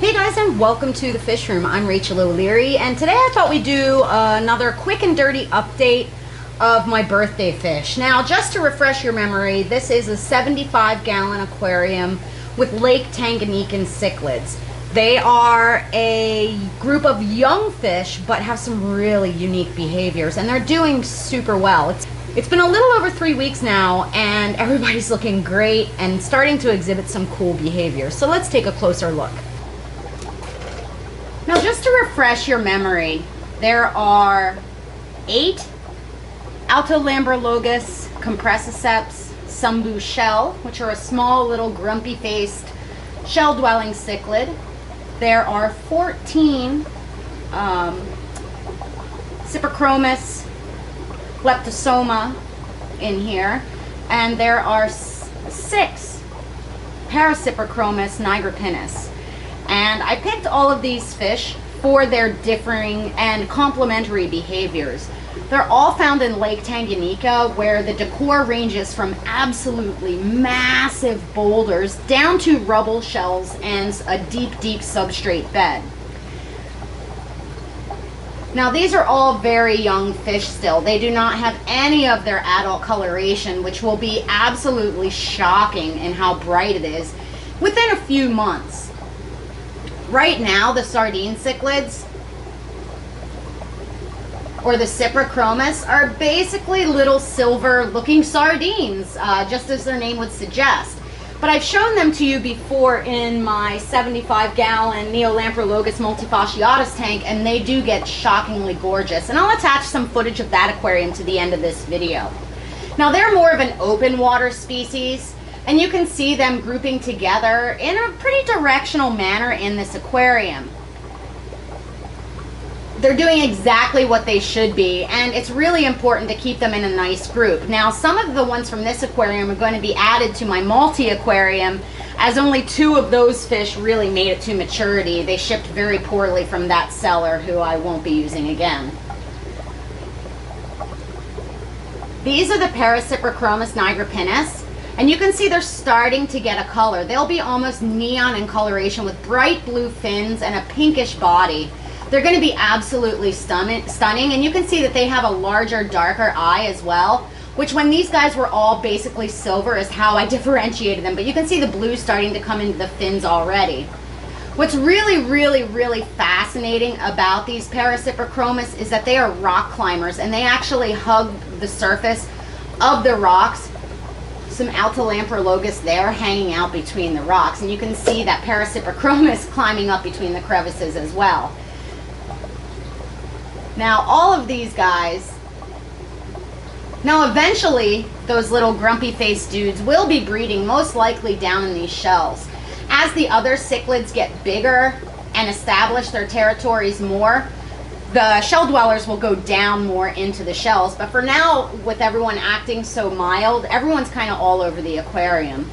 Hey guys, and welcome to the Fish Room. I'm Rachel O'Leary, and today I thought we'd do another quick and dirty update of my birthday fish. Now, just to refresh your memory, this is a 75-gallon aquarium with Lake Tanganyika cichlids. They are a group of young fish, but have some really unique behaviors, and they're doing super well. It's been a little over 3 weeks now, and everybody's looking great and starting to exhibit some cool behaviors. So let's take a closer look. Now, just to refresh your memory, there are 8 Altolambrologus compressiceps sumbu shell, which are a small little grumpy-faced shell-dwelling cichlid. There are 14 Cyprichromis leptosoma in here, and there are 6 Para-cyprichromis nigropinis. And I picked all of these fish for their differing and complementary behaviors. They're all found in Lake Tanganyika, where the decor ranges from absolutely massive boulders down to rubble shells and a deep, deep substrate bed. Now, these are all very young fish still. They do not have any of their adult coloration, which will be absolutely shocking in how bright it is within a few months. Right now, the Sardine cichlids, or the Cyprichromis, are basically little silver looking sardines, just as their name would suggest. But I've shown them to you before in my 75-gallon Neolamprologus multifasciatus tank, and they do get shockingly gorgeous. And I'll attach some footage of that aquarium to the end of this video. Now, they're more of an open water species, and you can see them grouping together in a pretty directional manner in this aquarium. They're doing exactly what they should be, and it's really important to keep them in a nice group. Now, some of the ones from this aquarium are going to be added to my multi-aquarium, as only 2 of those fish really made it to maturity. They shipped very poorly from that seller, who I won't be using again. These are the Para-cyprichromis nigropinis. And you can see they're starting to get a color. They'll be almost neon in coloration with bright blue fins and a pinkish body. They're going to be absolutely stunning, and you can see that they have a larger, darker eye as well, which when these guys were all basically silver is how I differentiated them. But you can see the blue starting to come into the fins already. What's really, really, really fascinating about these Para-cyprichromis is that they are rock climbers, and they actually hug the surface of the rocks. Some Altolamprologus there hanging out between the rocks, and you can see that Para-cyprichromis climbing up between the crevices as well. Now, all of these guys, now eventually those little grumpy faced dudes will be breeding, most likely down in these shells. As the other cichlids get bigger and establish their territories more, the shell dwellers will go down more into the shells. But for now, with everyone acting so mild, everyone's kind of all over the aquarium.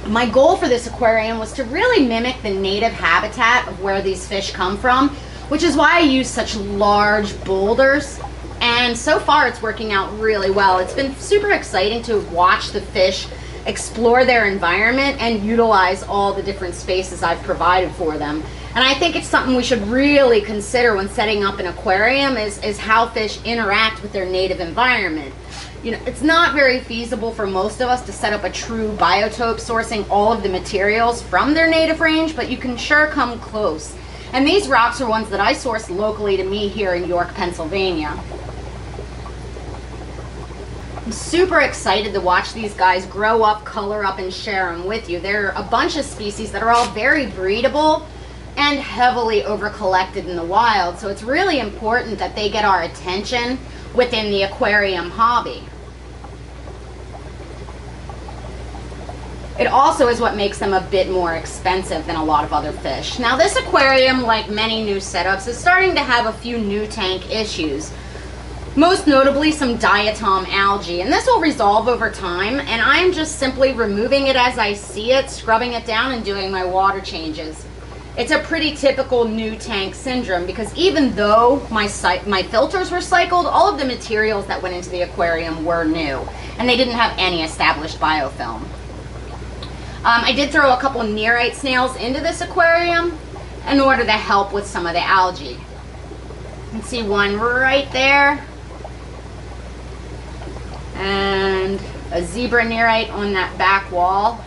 My goal for this aquarium was to really mimic the native habitat of where these fish come from, which is why I use such large boulders. And so far, it's working out really well. It's been super exciting to watch the fish explore their environment and utilize all the different spaces I've provided for them. And I think it's something we should really consider when setting up an aquarium is how fish interact with their native environment. You know, it's not very feasible for most of us to set up a true biotope sourcing all of the materials from their native range, but you can sure come close. And these rocks are ones that I sourced locally to me here in York, Pennsylvania. I'm super excited to watch these guys grow up, color up, and share them with you. They're a bunch of species that are all very breedable and heavily over-collected in the wild, so it's really important that they get our attention within the aquarium hobby. It also is what makes them a bit more expensive than a lot of other fish. Now, this aquarium, like many new setups, is starting to have a few new tank issues. Most notably some diatom algae, and this will resolve over time, and I'm just simply removing it as I see it, scrubbing it down, and doing my water changes. It's a pretty typical new tank syndrome, because even though my filters were cycled, all of the materials that went into the aquarium were new, and they didn't have any established biofilm. I did throw a couple nearite snails into this aquarium in order to help with some of the algae. You can see one right there. And a zebra nearite on that back wall.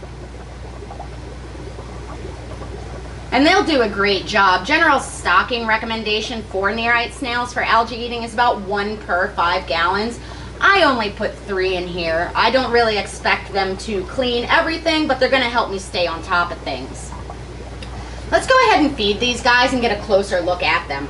And they'll do a great job. General stocking recommendation for nearite snails for algae eating is about 1 per 5 gallons. I only put 3 in here. I don't really expect them to clean everything, but they're going to help me stay on top of things. Let's go ahead and feed these guys and get a closer look at them.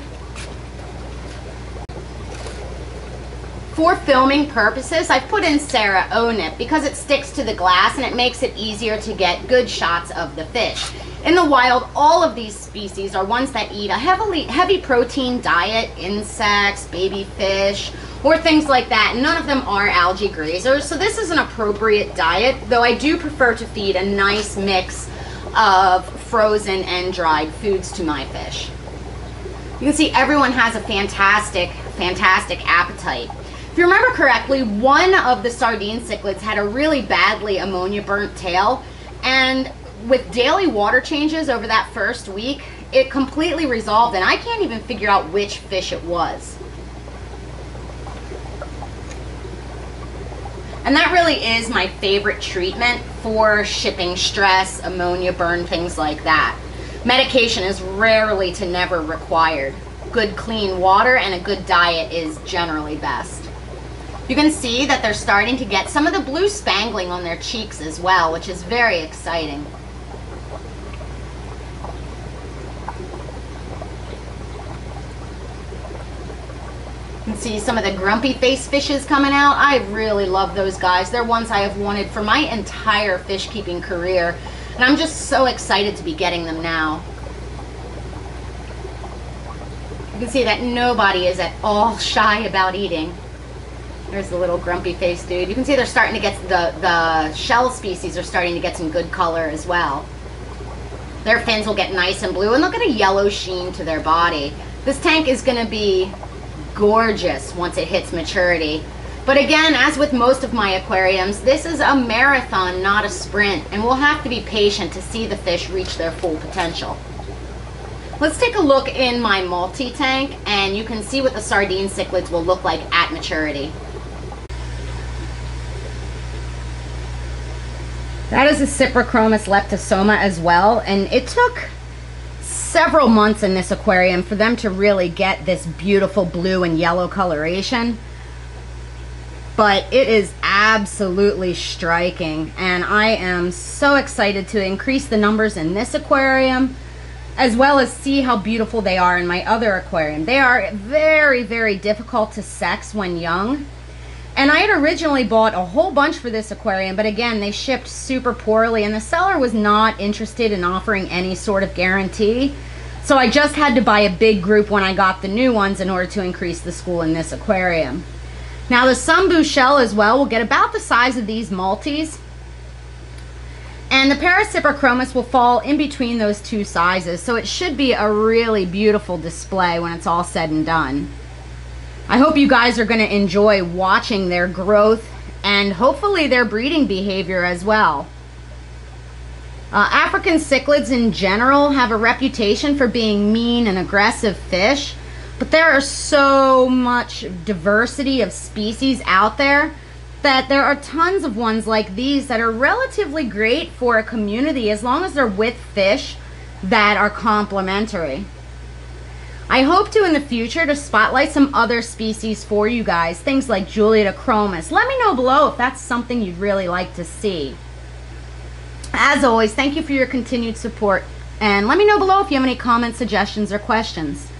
For filming purposes, I've put in Sarah Onip because it sticks to the glass and it makes it easier to get good shots of the fish. In the wild, all of these species are ones that eat a heavy protein diet, insects, baby fish, or things like that. None of them are algae grazers, so this is an appropriate diet, though I do prefer to feed a nice mix of frozen and dried foods to my fish. You can see everyone has a fantastic appetite. If you remember correctly, one of the sardine cichlids had a really badly ammonia burnt tail, and with daily water changes over that first week, it completely resolved, and I can't even figure out which fish it was. And that really is my favorite treatment for shipping stress, ammonia burn, things like that. Medication is rarely to never required. Good clean water and a good diet is generally best. You can see that they're starting to get some of the blue spangling on their cheeks as well, which is very exciting. You can see some of the grumpy face fishes coming out. I really love those guys. They're ones I have wanted for my entire fish keeping career, and I'm just so excited to be getting them now. You can see that nobody is at all shy about eating. There's the little grumpy face dude. You can see they're starting to get, the shell species are starting to get some good color as well. Their fins will get nice and blue, and they'll get a yellow sheen to their body. This tank is going to be gorgeous once it hits maturity. But again, as with most of my aquariums, this is a marathon, not a sprint, and we'll have to be patient to see the fish reach their full potential. Let's take a look in my multi-tank, and you can see what the sardine cichlids will look like at maturity. That is a Cyprichromis leptosoma as well, and it took several months in this aquarium for them to really get this beautiful blue and yellow coloration. But it is absolutely striking, and I am so excited to increase the numbers in this aquarium, as well as see how beautiful they are in my other aquarium. They are very, very difficult to sex when young. And I had originally bought a whole bunch for this aquarium, but again, they shipped super poorly, and the seller was not interested in offering any sort of guarantee. So I just had to buy a big group when I got the new ones in order to increase the school in this aquarium. Now the Sumbu shell as well will get about the size of these multis. And the Para-cyprichromis will fall in between those two sizes, so it should be a really beautiful display when it's all said and done. I hope you guys are going to enjoy watching their growth and hopefully their breeding behavior as well. African cichlids in general have a reputation for being mean and aggressive fish, but there are so much diversity of species out there that there are tons of ones like these that are relatively great for a community as long as they're with fish that are complementary. I hope to in the future to spotlight some other species for you guys, things like Julietochromis. Let me know below if that's something you'd really like to see. As always, thank you for your continued support, and let me know below if you have any comments, suggestions, or questions.